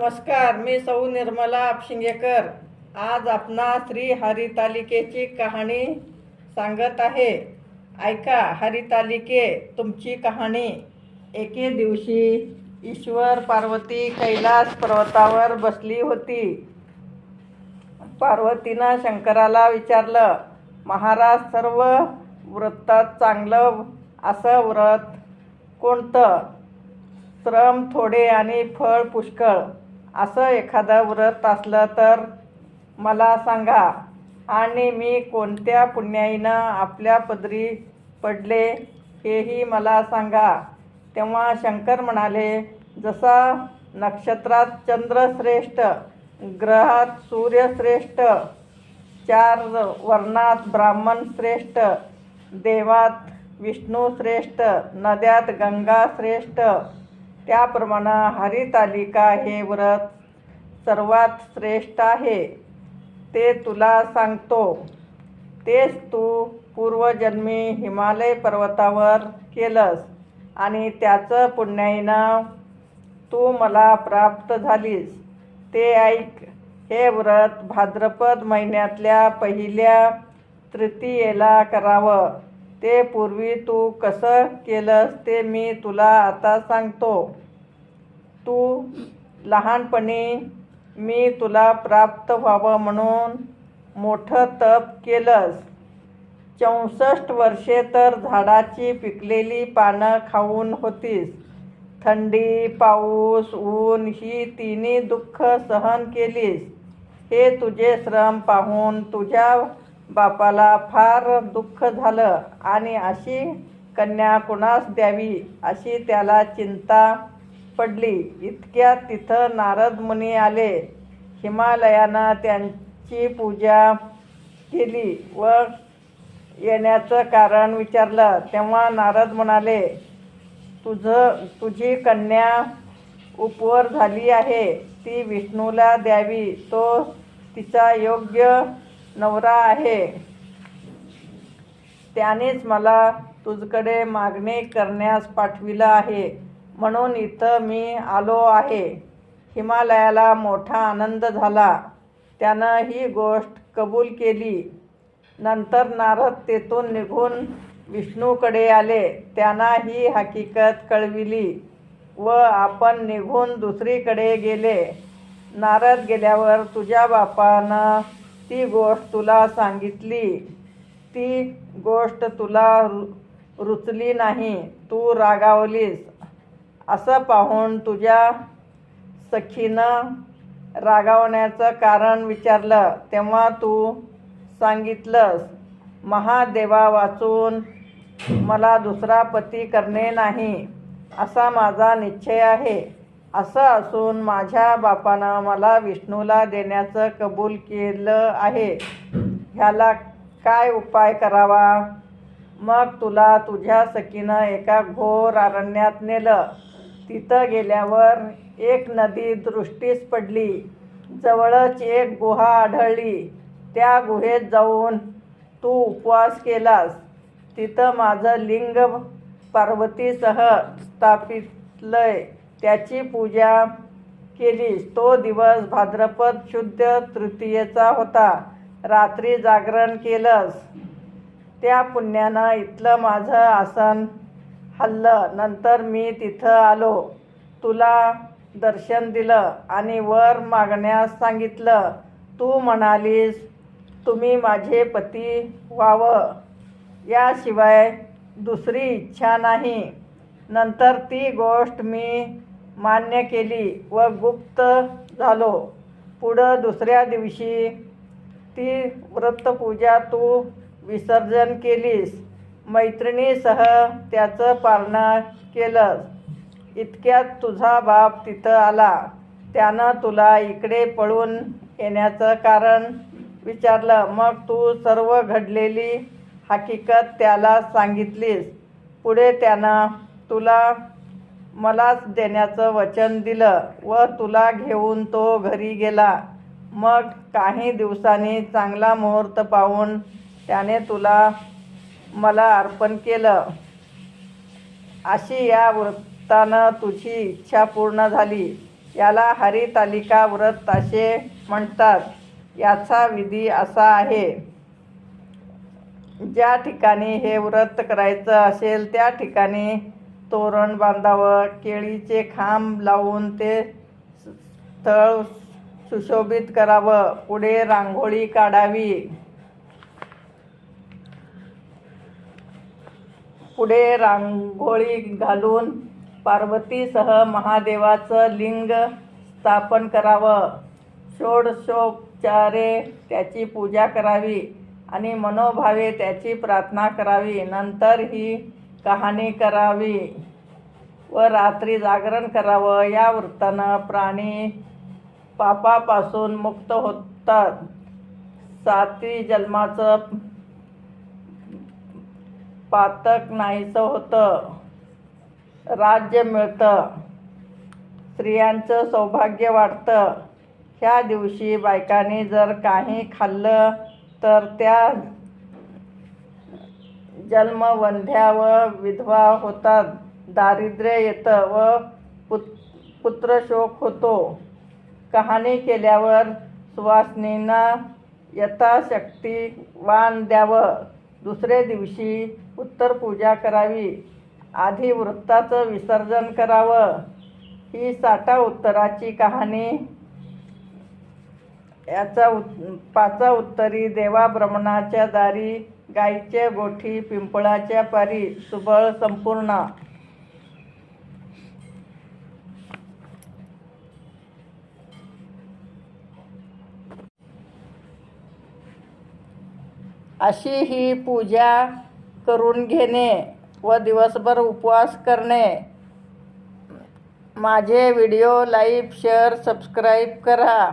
नमस्कार, मी सौ निर्मला आपशिंगेकर आज आपणा श्री हरितालिकेची कहाणी सांगत आहे. ऐका हरितालिके तुमची कहाणी. एके दिवशी ईश्वर पार्वती कैलास पर्वतावर बसली होती. पार्वतीनं शंकराला विचारलं, महाराज, सर्व व्रतात चांगलं असं व्रत कोणतं? श्रम थोडे आणि फळ पुष्कळ असं एखादं व्रत असलं तर मला सांगा, आणि मी कोणत्या पुण्याईनं आपल्या पदरी पडले हेही मला सांगा. तेव्हा शंकर म्हणाले, जसा नक्षत्रात चंद्र श्रेष्ठ, ग्रहात सूर्य श्रेष्ठ, 4 वर्णात ब्राह्मण श्रेष्ठ, देवात विष्णू श्रेष्ठ, नद्यात गंगा श्रेष्ठ, त्याप्रमाणे हरितालिका हे व्रत सर्वात श्रेष्ठ आहे. ते तुला सांगतो. तेच तू पूर्वजन्मी हिमालय पर्वतावर केलंस आणि त्याचं पुण्याईनं तू मला प्राप्त झालीस. ते ऐक. हे व्रत भाद्रपद महिन्यातल्या पहिल्या तृतीयेला करावं. ते पूर्वी तू कसं केलंस ते मी तुला आता सांगतो. तू लहानपणी मी तुला प्राप्त व्हावं म्हणून मोठं तप केलंस. 64 वर्षे तर झाडाची पिकलेली पानं खाऊन होतीस. थंडी, पाऊस, ऊन ही तिन्ही दुःख सहन केलीस. हे तुझे श्रम पाहून तुझ्या बापाला फार दुःख झालं आणि अशी कन्या कुणास द्यावी अशी त्याला चिंता पडली. इतक्यात तिथं नारद मुनी आले. हिमालयानं त्यांची पूजा केली व येण्याचं कारण विचारलं. तेव्हा नारद म्हणाले, तुझी कन्या उपवर झाली आहे. ती विष्णूला द्यावी. तो तिचा योग्य नवरा आहे. त्यानेच मला तुझकडे मागणी करण्यास पाठविलं आहे, म्हणून इथं मी आलो आहे. हिमालयाला मोठा आनंद झाला. त्यानं ही गोष्ट कबूल केली. नंतर नारद तेथून निघून विष्णूकडे आले. त्यांना ही हकीकत कळविली व आपण निघून दुसरीकडे गेले. नारद गेल्यावर तुझ्या बापानं ती गोष्ट तुला सांगितली. ती गोष्ट तुला रुचली नाही. तू रागावलीस. असं पाहून तुझ्या सखीनं रागावण्याचं कारण विचारलं. तेव्हा तू सांगितलंस, महादेवा वाचून मला दुसरा पती करणे नाही असा माझा निश्चय आहे. असं असून माझ्या बापानं मला विष्णूला देण्याचं कबूल केलं आहे. ह्याला काय उपाय करावा? मग तुला तुझ्या सखीनं एका घोर अरण्यात नेलं. तिथं गेल्यावर एक नदी दृष्टीस पडली. जवळच एक गुहा आढळली. त्या गुहेत जाऊन तू उपवास केलास. तिथं माझं लिंग पार्वतीसह स्थापितलंय. त्याची पूजा केलीस. तो दिवस भाद्रपद शुद्ध तृतीयेचा होता. रात्री जागरण केलंस. त्या पुण्यानं इथलं माझं आसन हललं. नंतर मी तिथं आलो. तुला दर्शन दिलं आणि वर मागण्यास सांगितलं. तू म्हणालीस, तुम्ही माझे पती व्हावं, याशिवाय दुसरी इच्छा नाही. नंतर ती गोष्ट मी मान्य केली व गुप्त झालो. पुढं दुसऱ्या दिवशी ती व्रतपूजा तू विसर्जन केलीस. मैत्रिणीसह त्याचं पारण केलंस. इतक्यात तुझा बाप तिथं आला. त्यानं तुला इकडे पळून येण्याचं कारण विचारलं. मग तू सर्व घडलेली हकीकत त्याला सांगितलीस. पुढे त्यानं तुला मलाच देण्याचं वचन दिलं व तुला घेऊन तो घरी गेला. मग काही दिवसांनी चांगला मुहूर्त पाहून त्याने तुला मला अर्पण केलं. अशी या व्रतानं तुझी इच्छा पूर्ण झाली. याला हरितालिका व्रत असे म्हणतात. याचा विधी असा आहे, ज्या ठिकाणी हे व्रत करायचं असेल त्या ठिकाणी तोरण बांधावं, केळीचे खांब लावून ते स्थळ सुशोभित करावं, पुढे रांगोळी काढावी, पुढे रांगोळी घालून पार्वतीसह महादेवाचं लिंग स्थापन करावं, षोडशोपचारे त्याची पूजा करावी आणि मनोभावे त्याची प्रार्थना करावी. नंतर ही कहाणी करावी व रात्री जागरण करावं. या व्रतानं प्राणी पापापासून मुक्त होतात, 7 जन्माचं पातक नाहीसं होतं, राज्य मिळतं, स्त्रियांचं सौभाग्य वाढतं. ह्या दिवशी बायकांनी जर काही खाल्लं तर त्या जन्मवंध्या व विधवा होतात, दारिद्र्य येतं व पुत्रशोक होतो. कहाणी केल्यावर सुवासिनींना यथाशक्ती वाण द्यावं. दुसरे दिवशी उत्तर पूजा करावी. आधी वृत्ताचं विसर्जन करावं. ही साठा उत्तराची कहाणी. याचा पाचा उत्तरी देवा ब्राह्मणाच्या दारी, गाईच्या गोठी पिंपळाच्या पारी, सुबळ संपूर्ण. अशी ही पूजा करून घेणे व दिवसभर उपवास करणे. माझे व्हिडिओ लाईक, शेअर, सबस्क्राईब करा.